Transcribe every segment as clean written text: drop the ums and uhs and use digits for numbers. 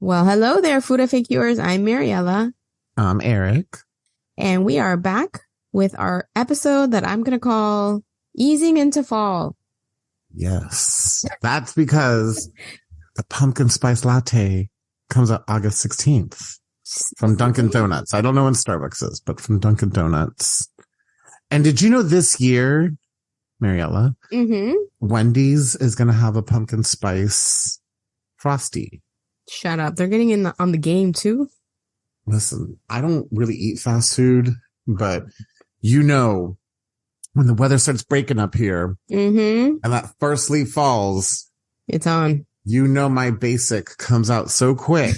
Well, hello there, Food FAQers. I'm Mariela. I'm Eric. And we are back with our episode that I'm going to call Easing into Fall. Yes. That's because the pumpkin spice latte comes out August 16th from Dunkin' Donuts. I don't know when Starbucks is, but from Dunkin' Donuts. And did you know this year, Mariela, Wendy's is going to have a pumpkin spice frosty? Shut up. They're getting in on the game too. Listen, I don't really eat fast food, but you know, when the weather starts breaking up here and that first leaf falls, it's on. You know, my basic comes out so quick.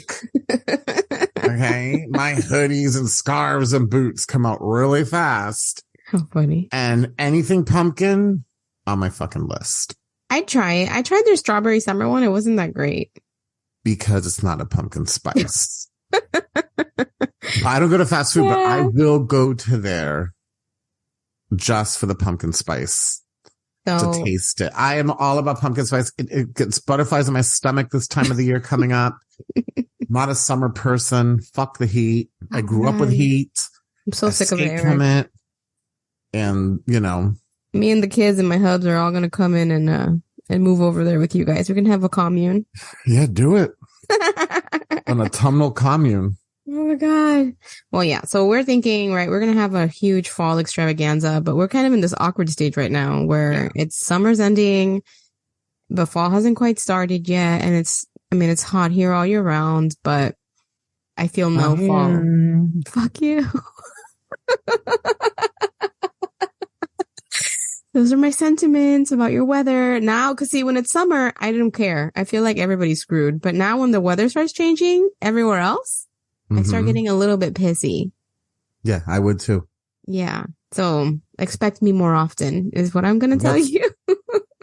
Okay. My hoodies and scarves and boots come out really fast. How funny. And anything pumpkin on my fucking list. I'd try it. I tried their strawberry summer one. It wasn't that great. Because it's not a pumpkin spice. I don't go to fast food, but I will go to there just for the pumpkin spice to taste it. I am all about pumpkin spice. It gets butterflies in my stomach this time of the year coming up. I'm not a summer person. Fuck the heat. I grew up with heat. I'm so sick of it. From it. And, you know. Me and the kids and my hubs are all going to come in and move over there with you guys. We can have a commune. Yeah, do it. An autumnal commune. Oh my God. Well, yeah. So we're thinking, right, we're going to have a huge fall extravaganza, but we're kind of in this awkward stage right now where it's summer's ending, but fall hasn't quite started yet. And it's hot here all year round, but I feel no fall. Fuck you. Those are my sentiments about your weather now. Cause see, when it's summer, I don't care. I feel like everybody's screwed. But now when the weather starts changing everywhere else, I start getting a little bit pissy. Yeah, I would too. Yeah. So expect me more often is what I'm going to tell you.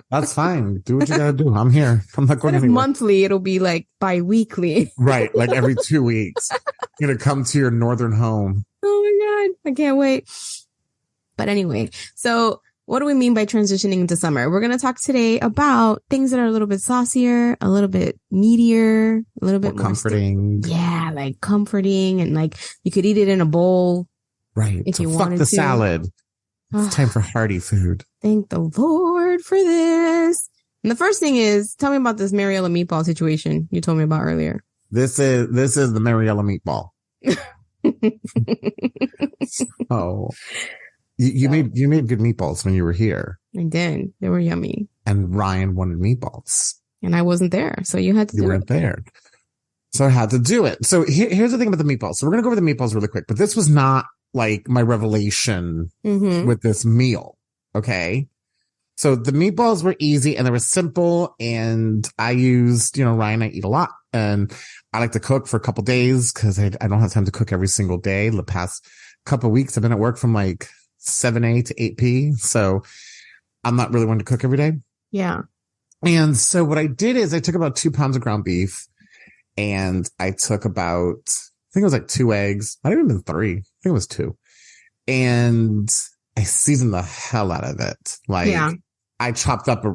That's fine. Do what you got to do. I'm here. I'm not going anywhere. Monthly, it'll be like bi-weekly. Right. Like every 2 weeks. You're going to come to your northern home. Oh my God. I can't wait. But anyway, so what do we mean by transitioning into summer? We're going to talk today about things that are a little bit saucier, a little bit meatier, a little bit more comforting. Yeah, like comforting, and like you could eat it in a bowl. Right. If so you fuck wanted the to. salad. It's time for hearty food. Thank the Lord for this. And the first thing is, tell me about this Mariela meatball situation you told me about earlier. This is the Mariela meatball. Oh. You made good meatballs when you were here. I did. They were yummy. And Ryan wanted meatballs. And I wasn't there, so you had to do it. You weren't there. So I had to do it. So here's the thing about the meatballs. So we're going to go over the meatballs really quick, but this was not like my revelation with this meal. Okay. So the meatballs were easy and they were simple, and I used, Ryan, I eat a lot and I like to cook for a couple days because I don't have time to cook every single day. The past couple of weeks I've been at work from like 7 to 8 p. So I'm not really one to cook every day. Yeah. And so what I did is I took about 2 pounds of ground beef, and I took about, I think it was like 2 eggs. Might have even been 3. I think it was 2. And I seasoned the hell out of it. Like I chopped up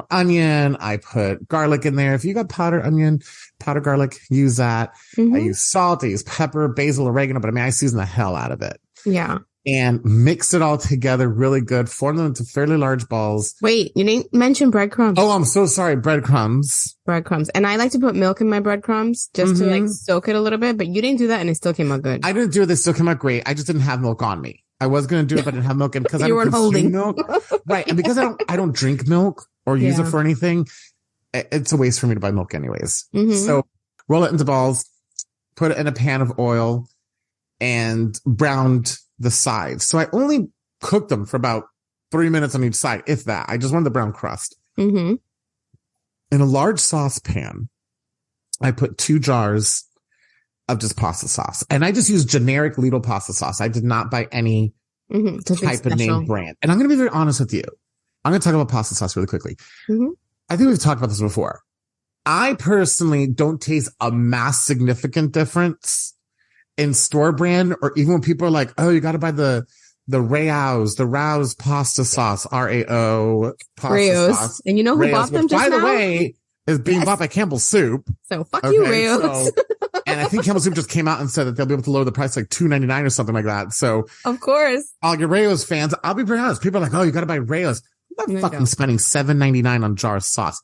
onion. I put garlic in there. If you got powdered onion, powdered garlic, use that. I use salt. I use pepper, basil, oregano, but I seasoned the hell out of it. Yeah. And mix it all together really good. Form them into fairly large balls. Wait, you didn't mention breadcrumbs. Oh, I'm so sorry. Breadcrumbs. Breadcrumbs. And I like to put milk in my breadcrumbs just to like soak it a little bit, but you didn't do that and it still came out good. I didn't do it. They still came out great. I just didn't have milk on me. I was going to do it, but I didn't have milk. And because I don't consume milk. Right. And because I don't drink milk or use it for anything, it's a waste for me to buy milk anyways. So roll it into balls, put it in a pan of oil, and browned the sides. So I only cooked them for about 3 minutes on each side, if that. I just wanted the brown crust. In a large saucepan, I put 2 jars of just pasta sauce. And I just used generic Lidl pasta sauce. I did not buy any type of name brand. And I'm going to be very honest with you. I'm going to talk about pasta sauce really quickly. I think we've talked about this before. I personally don't taste a mass significant difference in store brand, or even when people are like, oh, you got to buy the Rao's pasta sauce, RAO pasta sauce. And you know who bought them just now? By the way, is being bought by Campbell's Soup. So fuck you, Rao's. And I think Campbell's Soup just came out and said that they'll be able to lower the price like $2.99 or something like that. So of course, all your Rao's fans, I'll be very honest. People are like, oh, you got to buy Rao's. I'm not fucking spending $7.99 on jar of sauce.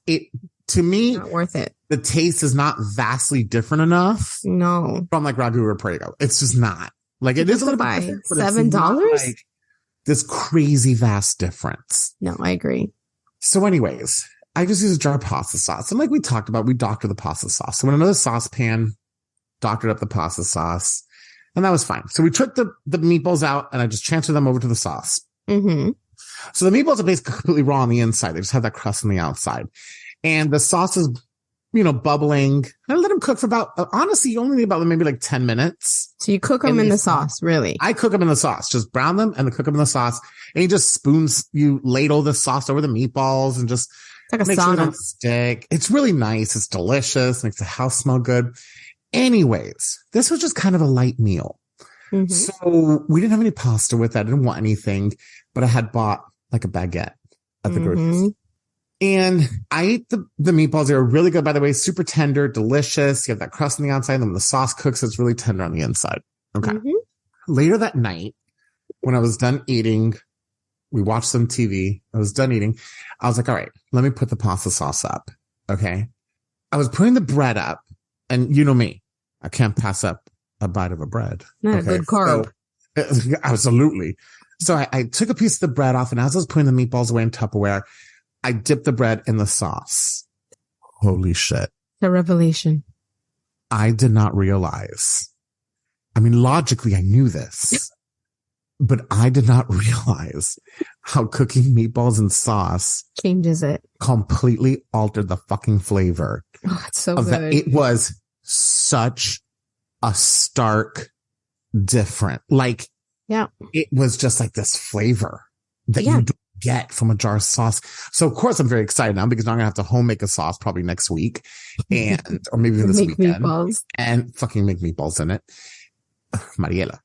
To me, not worth it. The taste is not vastly different enough. No, from like Ragu or Prego. It's just not. Like it is a little bit different, $7. Like this crazy vast difference. No, I agree. So anyways, I just use a jar of pasta sauce. And like we talked about, we doctor the pasta sauce. So in another saucepan, doctored up the pasta sauce. And that was fine. So we took the meatballs out and I just transferred them over to the sauce. Mm-hmm. So the meatballs are basically completely raw on the inside. They just have that crust on the outside. And the sauce is, bubbling. I let them cook for about, honestly, only about maybe like 10 minutes. So you cook them in the sauce, really? I cook them in the sauce. Just brown them and then cook them in the sauce. And you ladle the sauce over the meatballs and just like a make sauna. Sure they don't stick. It's really nice. It's delicious. Makes the house smell good. Anyways, this was just kind of a light meal. Mm-hmm. So we didn't have any pasta with that. I didn't want anything, but I had bought like a baguette at the grocery store. And I ate the meatballs. They were really good, by the way, super tender, delicious. You have that crust on the outside, and then the sauce cooks. It's really tender on the inside. Okay. Mm-hmm. Later that night, when I was done eating, we watched some TV. I was done eating. I was like, all right, let me put the pasta sauce up. Okay. I was putting the bread up, and you know me, I can't pass up a bite of a bread. Not a good carb. So, absolutely. So I took a piece of the bread off, and as I was putting the meatballs away in Tupperware, I dipped the bread in the sauce. Holy shit. The revelation. I did not realize. I mean, logically, I knew this, but I did not realize how cooking meatballs in sauce changes it. Completely altered the fucking flavor. Oh, it's so good. It was such a stark different. Like, yeah, it was just like this flavor that you don't get from a jar of sauce. So of course I'm very excited now because now I'm gonna have to home make a sauce probably next week or maybe even this weekend meatballs. And fucking make meatballs in it. Mariela.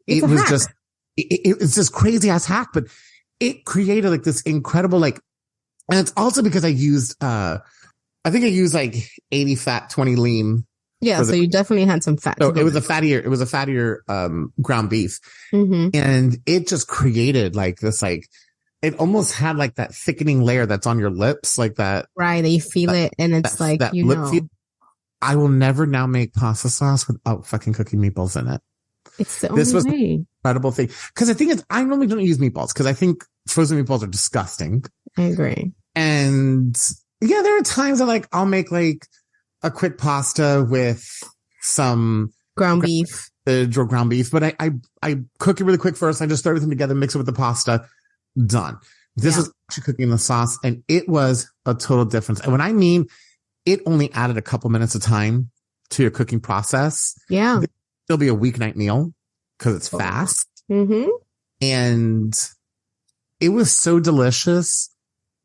It was just, it's this crazy ass hack, but it created like this incredible, and it's also because I used, I think I used like 80 fat, 20 lean. Yeah. So you definitely had some fat. So it was a fattier, ground beef. Mm-hmm. And it just created like this, it almost had like that thickening layer that's on your lips, like that. Right. That you feel it. And it's that, like, that you know. Feel. I will never now make pasta sauce without fucking cooking meatballs in it. It's the only way. An incredible thing. Cause the thing is, I normally don't use meatballs because I think frozen meatballs are disgusting. I agree. And yeah, there are times that I'll make a quick pasta with some ground beef or ground beef, but I cook it really quick first. I just throw everything together, mix it with the pasta. Done. This is actually cooking the sauce, and it was a total difference. And when I mean it only added a couple minutes of time to your cooking process. Yeah. It'll be a weeknight meal because it's fast. Mm-hmm. And it was so delicious.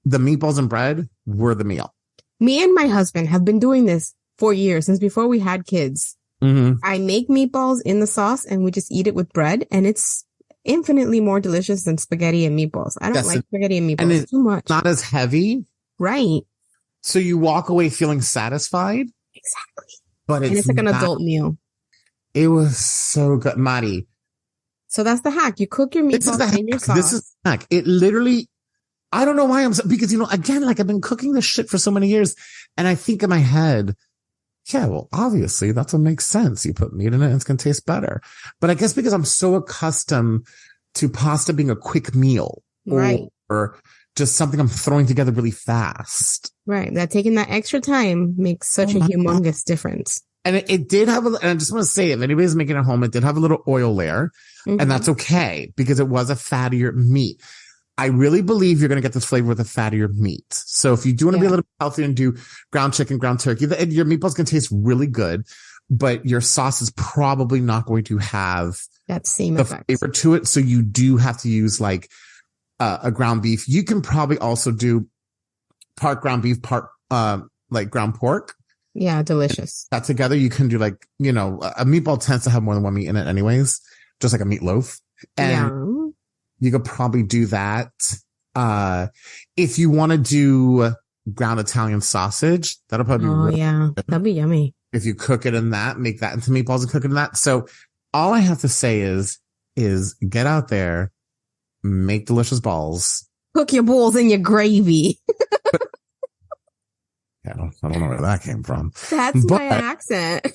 The meatballs and bread were the meal. Me and my husband have been doing this for years, since before we had kids. Mm-hmm. I make meatballs in the sauce and we just eat it with bread, and it's infinitely more delicious than spaghetti and meatballs. I don't like spaghetti and meatballs and it's too much. Not as heavy. Right. So you walk away feeling satisfied. Exactly. But it's like an adult meal. It was so good. Mari. So that's the hack. You cook your meatballs in your sauce. This is the hack. It literally, I don't know why because again, I've been cooking this shit for so many years, and I think in my head, yeah, well, obviously that's what makes sense. You put meat in it and it's going to taste better. But I guess because I'm so accustomed to pasta being a quick meal, right, or just something I'm throwing together really fast. Right. That taking that extra time makes such a humongous difference. And it did have and I just want to say, if anybody's making it at home, it did have a little oil layer, and that's okay because it was a fattier meat. I really believe you're going to get this flavor with a fattier meat. So if you do want to be a little healthier and do ground chicken, ground turkey, your meatball's going to taste really good, but your sauce is probably not going to have that same effect flavor to it. So you do have to use a ground beef. You can probably also do part ground beef, part ground pork. Yeah, delicious. That together, you can do a meatball tends to have more than one meat in it anyways, just like a meatloaf. And you could probably do that. If you want to do ground Italian sausage. That'll probably be really good. That'd be yummy. If you cook it in that, make that into meatballs and cook it in that. So all I have to say is get out there, make delicious balls. Cook your balls in your gravy. I don't know where that came from. That's my accent.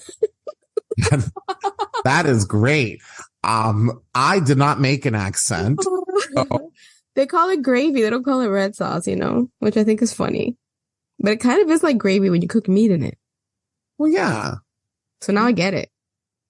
That is great. I did not make an accent. So. They call it gravy. They don't call it red sauce, which I think is funny. But it kind of is like gravy when you cook meat in it. Well, yeah. So now I get it.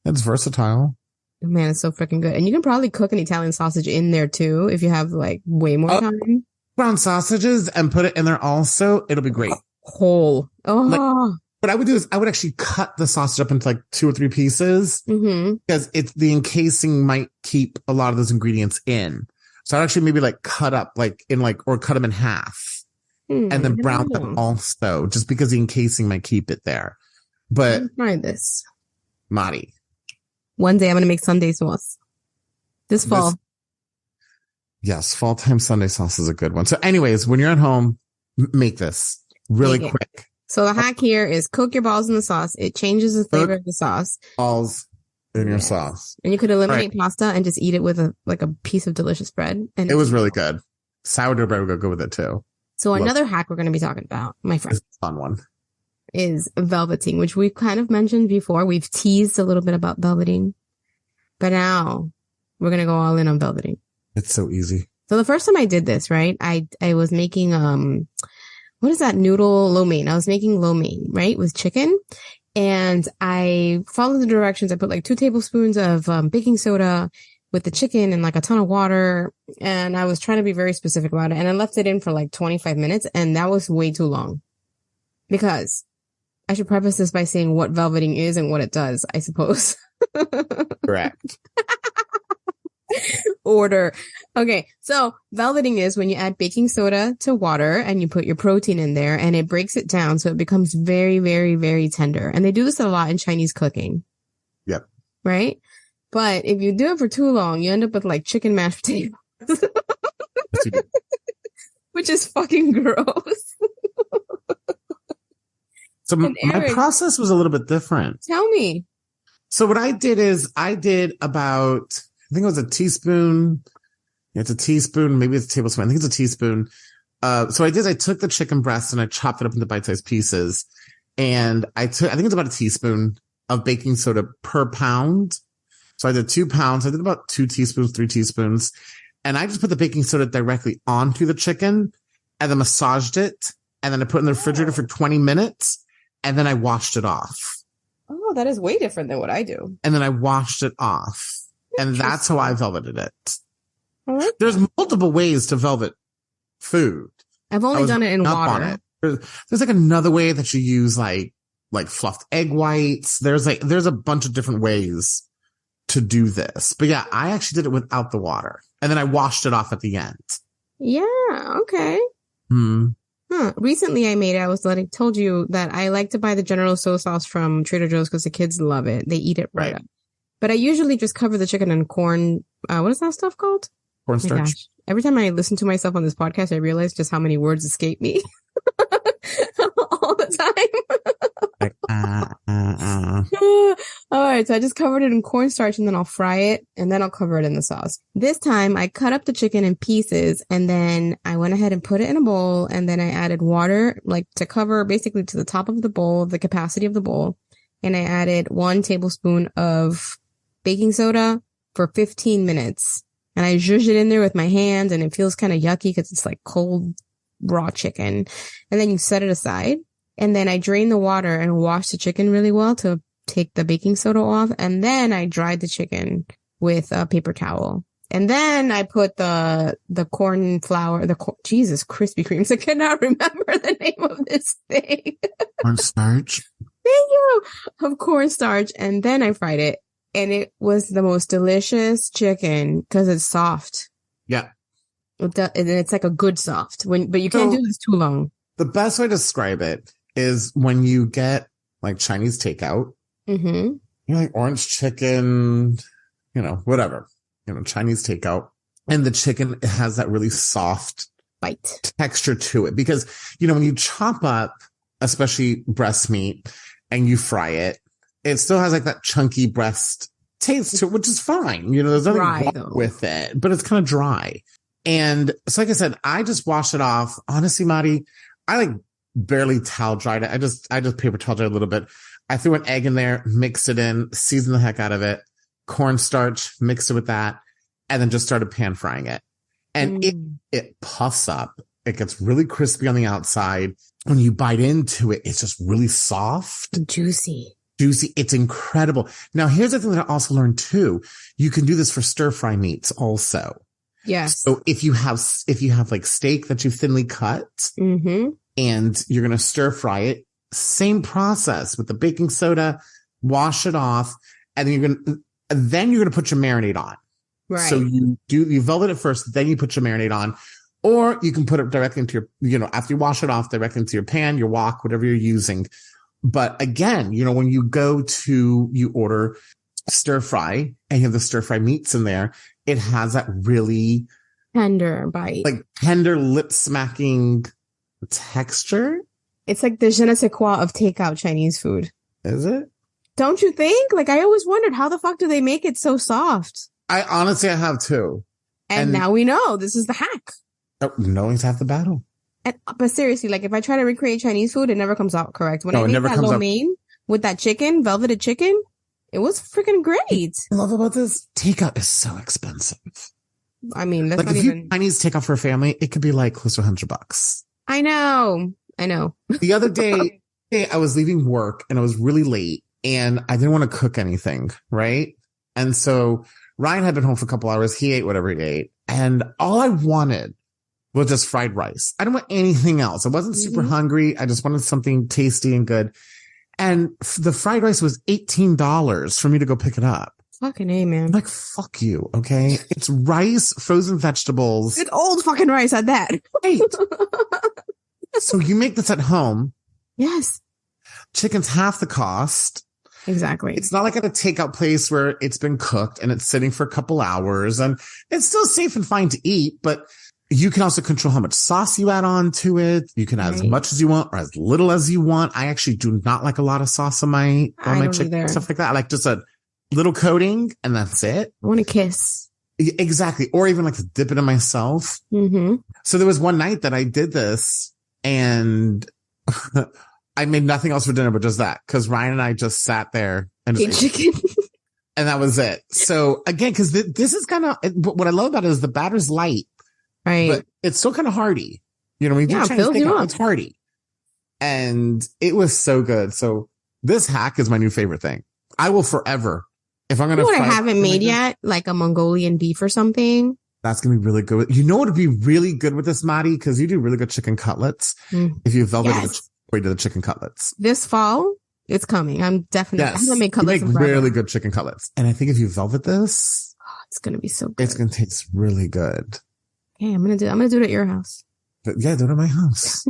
It's versatile. Man, it's so freaking good. And you can probably cook an Italian sausage in there too if you have like way more time. Ground sausages and put it in there also. It'll be great. Whole. Oh. What I would do is I would actually cut the sausage up into like 2 or 3 pieces because the encasing might keep a lot of those ingredients in. So I'd actually maybe like cut up or cut them in half and then brown them also just because the encasing might keep it there. But try this. Mari. One day I'm going to make Sunday sauce. This fall. Yes. Fall time Sunday sauce is a good one. So anyways, when you're at home, make this. Really quick. So the hack here is cook your balls in the sauce. It changes the flavor of the sauce. Balls in your sauce. And you could eliminate pasta and just eat it with a piece of delicious bread. And it was really good. Sourdough bread would go with it too. So another hack we're going to be talking about, my friend. It's a fun one. Is velveting, which we've kind of mentioned before. We've teased a little bit about velveting. But now we're going to go all in on velveting. It's so easy. So the first time I did this, right, I was making, what is that noodle? Lo mein. I was making lo mein, right, with chicken. And I followed the directions. I put like 2 tablespoons of baking soda with the chicken and like a ton of water. And I was trying to be very specific about it. And I left it in for like 25 minutes. And that was way too long. Because I should preface this by saying what velveting is and what it does, I suppose. Correct. Order. Okay. So velveting is when you add baking soda to water and you put your protein in there and it breaks it down. So it becomes very, very, very tender. And they do this a lot in Chinese cooking. Yep. Right. But if you do it for too long, you end up with like chicken mashed potatoes, which is fucking gross. So my process was a little bit different. Tell me. So what I did is I did about, I think it was a teaspoon. It's a teaspoon. Maybe it's a tablespoon. I think it's a teaspoon. So I took the chicken breast and I chopped it up into bite-sized pieces. And I think it's about a teaspoon of baking soda per pound. So I did 2 pounds. I did about 2 teaspoons, 3 teaspoons. And I just put the baking soda directly onto the chicken and then massaged it. And then I put it in the refrigerator for 20 minutes. And then I washed it off. Oh, that is way different than what I do. And then I washed it off. And that's how I velveted it. Like There's multiple ways to velvet food. I've only done it in water. There's like another way that you use like fluffed egg whites. There's a bunch of different ways to do this. But yeah, I actually did it without the water. And then I washed it off at the end. Yeah. Okay. Recently I made it. Told you that I like to buy the General Tso sauce from Trader Joe's because the kids love it. They eat it right up. But I usually just cover the chicken in corn. What is that stuff called? Cornstarch. Every time I listen to myself on this podcast, I realize just how many words escape me all the time. All right. So I just covered it in cornstarch and then I'll fry it and then I'll cover it in the sauce. This time I cut up the chicken in pieces and then I went ahead and put it in a bowl and then I added water to cover basically to the top of the bowl, the capacity of the bowl. And I added 1 tablespoon of baking soda for 15 minutes. And I zhuzh it in there with my hands and it feels kind of yucky because it's like cold raw chicken. And then you set it aside. And then I drain the water and wash the chicken really well to take the baking soda off. And then I dried the chicken with a paper towel. And then I put the corn flour, Jesus, Krispy Kremes. I cannot remember the name of this thing. Cornstarch. Thank you. Of cornstarch. And then I fried it. And it was the most delicious chicken because it's soft. Yeah. And it's like a good soft. But you can't do this too long. The best way to describe it is when you get like Chinese takeout. Mm-hmm. You know, like orange chicken, whatever. Chinese takeout. And the chicken has that really soft bite texture to it. Because, when you chop up, especially breast meat, and you fry it, it still has like that chunky breast taste to it, which is fine. There's nothing wrong with it, but it's kind of dry. And so, like I said, I just wash it off. Honestly, Madi, I like barely towel dried it. I just paper towel dried a little bit. I threw an egg in there, mixed it in, seasoned the heck out of it, cornstarch, mixed it with that, and then just started pan frying it. And it puffs up. It gets really crispy on the outside. When you bite into it, it's just really soft. Juicy. It's incredible. Now, here's the thing that I also learned too. You can do this for stir fry meats also. Yes. So if you have like steak that you thinly cut and you're going to stir fry it, same process with the baking soda, wash it off, and then you're going to put your marinade on. Right. So you velvet it first, then you put your marinade on, or you can put it directly into your, after you wash it off, directly into your pan, your wok, whatever you're using. But again, when you order stir fry and you have the stir fry meats in there, it has that really tender bite, like tender lip smacking texture. It's like the je ne sais quoi of takeout Chinese food. Is it? Don't you think? Like, I always wondered, how the fuck do they make it so soft? I have too. And now we know this is the hack. Knowing's half the battle. But seriously, like if I try to recreate Chinese food, it never comes out correct. When I made that lo mein with that chicken, velveted chicken, it was freaking great. I love about this, takeout is so expensive. I mean, that's like not if even... you Chinese takeout for a family, it could be like close to $100. I know. The other day, I was leaving work and I was really late and I didn't want to cook anything, right? And so Ryan had been home for a couple hours. He ate whatever he ate. And all I wanted was just fried rice. I didn't want anything else. I wasn't super hungry. I just wanted something tasty and good. And the fried rice was $18 for me to go pick it up. Fucking A, man. I'm like, fuck you, okay? It's rice, frozen vegetables. It's old fucking rice at that. Right. So you make this at home. Yes. Chicken's half the cost. Exactly. It's not like at a takeout place where it's been cooked and it's sitting for a couple hours and it's still safe and fine to eat, but you can also control how much sauce you add on to it. You can add as much as you want or as little as you want. I actually do not like a lot of sauce on my chicken, either. Stuff like that. I like just a little coating and that's it. I want to kiss. Exactly. Or even like to dip it in myself. So there was one night that I did this and I made nothing else for dinner but just that, because Ryan and I just sat there and just ate chicken. And that was it. So again, because this is kind of what I love about it is the batter's light, right? But it's still kind of hearty. When you do Chinese takeout, it's hearty, and it was so good. So this hack is my new favorite thing. I will forever. If I'm gonna, what I haven't made yet, like a Mongolian beef or something. That's going to be really good. You know what would be really good with this, Madi? Because you do really good chicken cutlets. If you velvet the chicken cutlets. This fall, it's coming. I'm definitely, yes. I'm going to make cutlets. You make really good chicken cutlets. And I think if you velvet this, it's going to be so good. It's going to taste really good. Okay, I'm going to do it at your house. But yeah, do it at my house.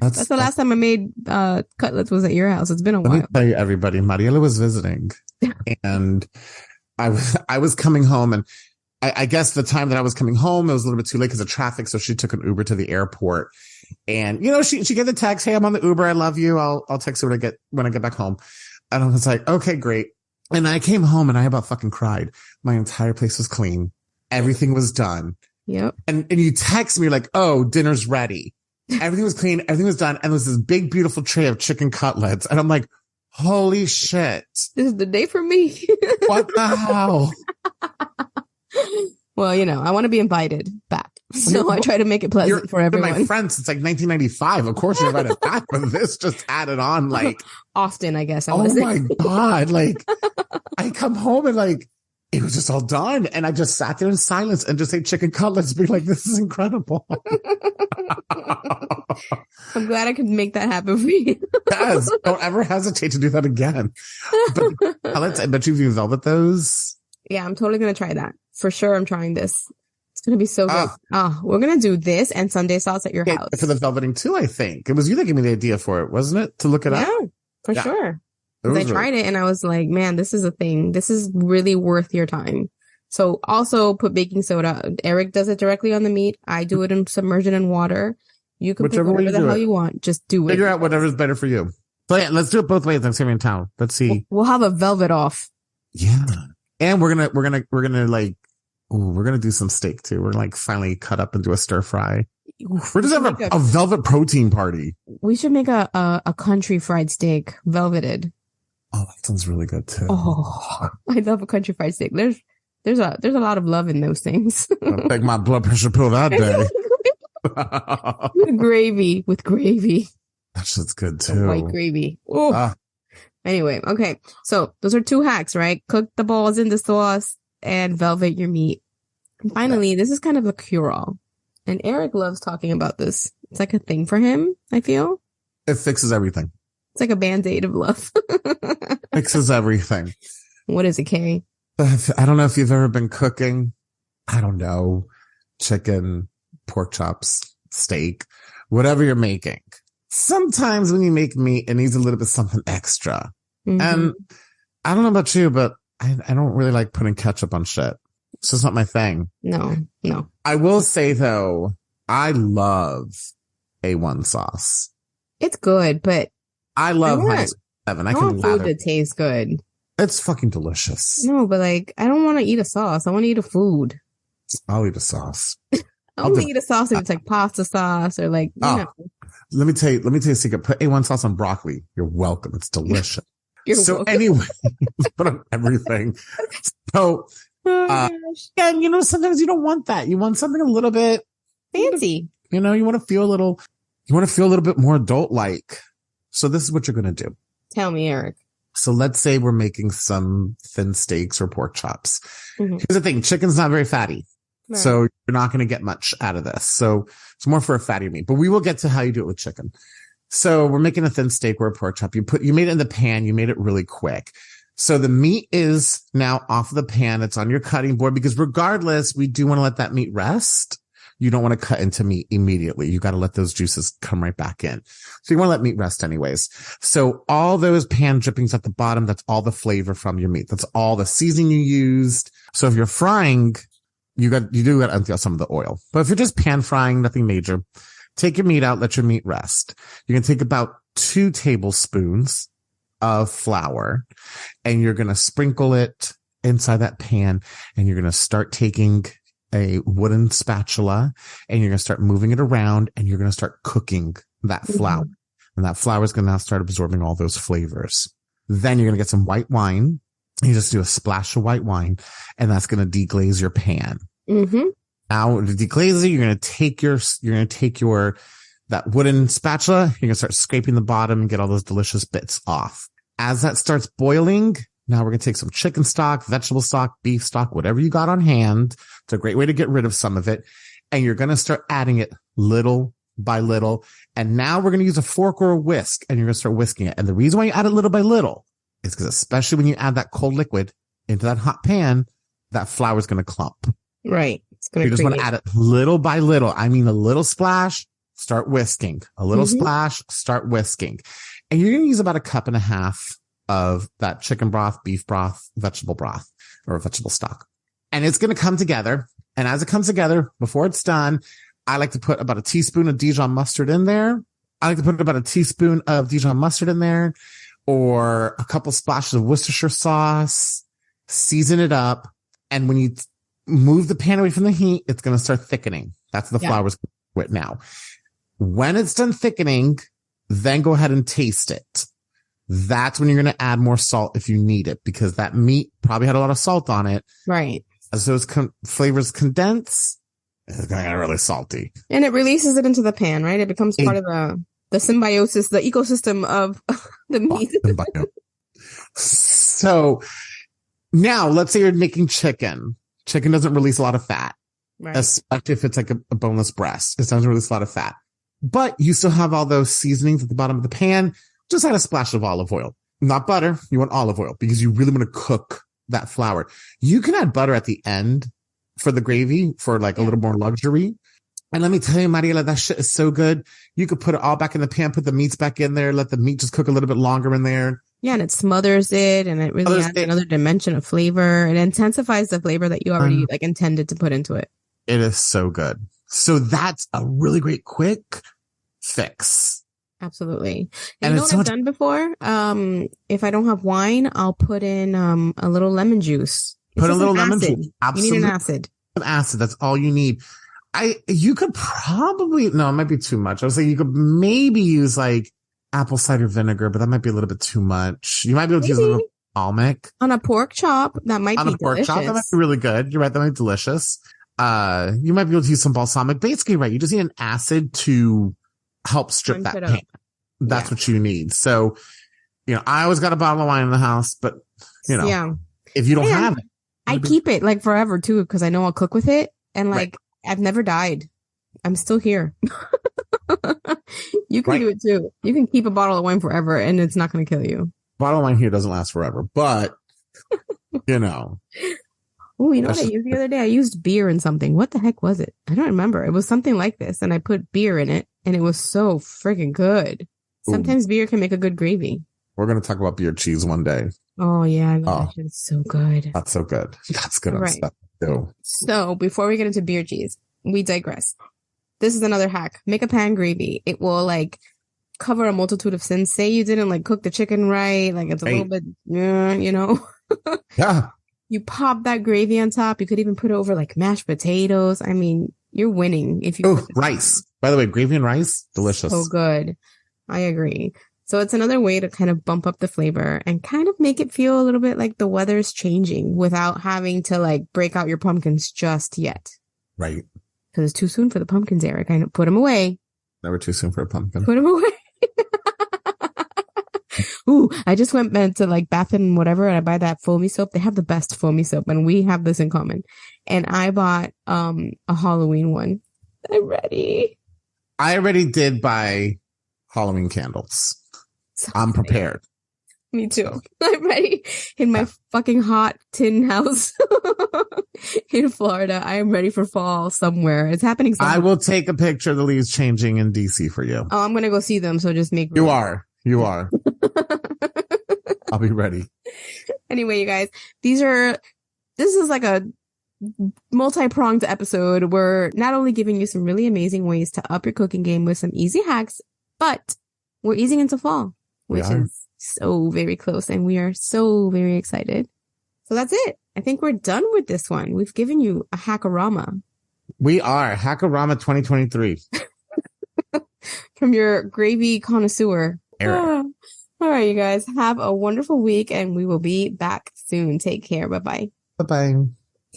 That's the last time I made cutlets was at your house. It's been a while. Let me tell you, everybody, Mariela was visiting and I was coming home and I guess the time that I was coming home, it was a little bit too late because of traffic. So she took an Uber to the airport and, she gave the text, "Hey, I'm on the Uber. I love you. I'll text you when I get back home." And I was like, okay, great. And I came home and I about fucking cried. My entire place was clean. Everything was done. Yep. And you text me like, "Oh, dinner's ready." Everything was clean. Everything was done. And there was this big, beautiful tray of chicken cutlets. And I'm like, holy shit. This is the day for me. What the hell? Well, I want to be invited back. So I try to make it pleasant for everyone. You're my friend since like 1995. Of course you're invited back, but this just added on like. Often, I guess. Oh my God. Like I come home and like, it was just all done. And I just sat there in silence and just ate chicken cutlets, being like, this is incredible. I'm glad I could make that happen for you. Yes. Don't ever hesitate to do that again. But cutlets, I bet you if you velvet those. Yeah, I'm totally going to try that. For sure, I'm trying this. It's going to be so good. We're going to do this and Sunday sauce at your house. For the velveting too, I think. It was you that gave me the idea for it, wasn't it? To look it up? Yeah, for sure. I tried it and I was like, man, this is a thing. This is really worth your time. So also put baking soda. Eric does it directly on the meat. I do it and submerge it in water. You can pick whatever the hell you want. Just do it. Figure out whatever's better for you. So yeah, let's do it both ways. I'm saving time. Let's see. We'll have a velvet off. Yeah. And we're gonna do some steak too. We're like finally cut up and do a stir fry. We're just having a velvet protein party. We should make a country fried steak, velveted. Oh, that sounds really good too. Oh, I love a country fried steak. There's a lot of love in those things. I'll take my blood pressure pill that day. with gravy. That shit's good too. White gravy. Oh. Anyway, okay. So those are 2 hacks, right? Cook the balls in the sauce and velvet your meat. And finally, this is kind of a cure-all. And Eric loves talking about this. It's like a thing for him, I feel. It fixes everything. It's like a Band-Aid of love. Fixes everything. What is it, Kay? I don't know if you've ever been cooking. I don't know. Chicken, pork chops, steak, whatever you're making. Sometimes when you make meat, it needs a little bit something extra. Mm-hmm. And I don't know about you, but I don't really like putting ketchup on shit. It's just not my thing. No. I will say though, I love A1 sauce. It's good, but I love Heinz 7. I can food that tastes good. It's fucking delicious. No, but like, I don't want to eat a sauce. I want to eat a food. I'll eat a sauce. I'll only eat a sauce if it's like pasta sauce or like, you know. Let me tell you a secret. Put A1 sauce on broccoli. You're welcome. It's delicious. Anyway, put on everything. So, and sometimes you don't want that. You want something a little bit fancy. You want to feel a little bit more adult-like. So this is what you're going to do. Tell me, Eric. So let's say we're making some thin steaks or pork chops. Mm-hmm. Here's the thing. Chicken's not very fatty. Right. So you're not going to get much out of this. So it's more for a fatty meat, but we will get to how you do it with chicken. So we're making a thin steak or a pork chop. You made it in the pan. You made it really quick. So the meat is now off of the pan. It's on your cutting board because regardless, we do want to let that meat rest. You don't want to cut into meat immediately. You got to let those juices come right back in. So you want to let meat rest anyways. So all those pan drippings at the bottom, that's all the flavor from your meat. That's all the seasoning you used. So if you're frying, you do got to empty out some of the oil. But if you're just pan frying, nothing major, take your meat out, let your meat rest. You're going to take about 2 tablespoons of flour and you're going to sprinkle it inside that pan and you're going to start taking a wooden spatula and you're going to start moving it around and you're going to start cooking that flour. Mm-hmm. And that flour is going to now start absorbing all those flavors. Then you're going to get some white wine. You just do a splash of white wine and that's going to deglaze your pan. Mm-hmm. Now to deglaze it, you're going to take that wooden spatula. You're going to start scraping the bottom and get all those delicious bits off. As that starts boiling, now we're going to take some chicken stock, vegetable stock, beef stock, whatever you got on hand. It's a great way to get rid of some of it. And you're going to start adding it little by little. And now we're going to use a fork or a whisk and you're going to start whisking it. And the reason why you add it little by little is because especially when you add that cold liquid into that hot pan, that flour is going to clump. Right. You just want to add it little by little. I mean, a little splash, start whisking. A little splash, start whisking. And you're going to use about 1.5 cups of that chicken broth, beef broth, vegetable broth, or vegetable stock. And it's going to come together. And as it comes together, before it's done, I like to put about 1 teaspoon of Dijon mustard in there. I like to put about 1 teaspoon of Dijon mustard in there or a couple splashes of Worcestershire sauce, season it up. And when you move the pan away from the heat, it's going to start thickening. That's the flour's with now. When it's done thickening, then go ahead and taste it. That's when you're going to add more salt if you need it, because that meat probably had a lot of salt on it. Right. As those flavors condense, it's going to get really salty. And it releases it into the pan, right? It becomes part of the symbiosis, the ecosystem of the meat. So now let's say you're making chicken. Chicken doesn't release a lot of fat, right? Especially if it's like a boneless breast. It doesn't release a lot of fat, but you still have all those seasonings at the bottom of the pan. Just add a splash of olive oil, not butter. You want olive oil because you really want to cook that flour. You can add butter at the end for the gravy for like a little more luxury. And let me tell you, Mariela, that shit is so good. You could put it all back in the pan, put the meats back in there, let the meat just cook a little bit longer in there. Yeah, and it smothers it, and it really adds another dimension of flavor. It intensifies the flavor that you already like intended to put into it. It is so good. So that's a really great quick fix. Absolutely. And you know what I've done before? If I don't have wine, I'll put in a little lemon juice. Put a little lemon juice. Absolutely. You need an acid. Acid. That's all you need. You could probably, no, it might be too much. I was saying you could maybe use like apple cider vinegar, but that might be a little bit too much. You might be able to use a little balsamic. On a pork chop, that might be delicious. On a pork chop, that might be really good. You're right. That might be delicious. You might be able to use some balsamic. Basically, right. You just need an acid to help strip that paint. That's what you need. So, I always got a bottle of wine in the house, but if you don't have it. I keep it like forever too, because I know I'll cook with it. And like, I've never died. I'm still here. You can do it too. You can keep a bottle of wine forever and it's not going to kill you. Bottle of wine here doesn't last forever, but Oh, you know what I used the other day? I used beer in something. What the heck was it? I don't remember. It was something like this, and I put beer in it, and it was so freaking good. Sometimes beer can make a good gravy. We're going to talk about beer cheese one day. Oh, yeah. I love that shit. It's so good. That's so good. That's good on stuff too. So before we get into beer cheese, we digress. This is another hack. Make a pan gravy. It will like cover a multitude of sins. Say you didn't like cook the chicken right. Like it's a little bit, Yeah. You pop that gravy on top. You could even put it over like mashed potatoes. I mean, you're winning if you. Oh, rice. By the way, gravy and rice, delicious. So good. I agree. So it's another way to kind of bump up the flavor and kind of make it feel a little bit like the weather's changing without having to like break out your pumpkins just yet. Right. Because it's too soon for the pumpkins, Eric. I know. Put them away. Never too soon for a pumpkin. Put them away. Ooh, I just went to like Bath and whatever, and I buy that foamy soap. They have the best foamy soap, and we have this in common. And I bought a Halloween one. I'm ready. I already did buy Halloween candles. So I'm prepared. Me too. I'm ready. In my fucking hot tin house in Florida, I am ready for fall somewhere. It's happening somewhere. I will take a picture of the leaves changing in DC for you. Oh, I'm going to go see them. So just make room. You are. I'll be ready. Anyway, you guys, this is like a multi-pronged episode. We're not only giving you some really amazing ways to up your cooking game with some easy hacks, but we're easing into fall, which is so very close. And we are so very excited. So that's it. I think we're done with this one. We've given you a hackorama. We are Hackorama 2023. From your gravy connoisseur. Eric. All right, you guys, have a wonderful week and we will be back soon. Take care. Bye-bye. Bye-bye.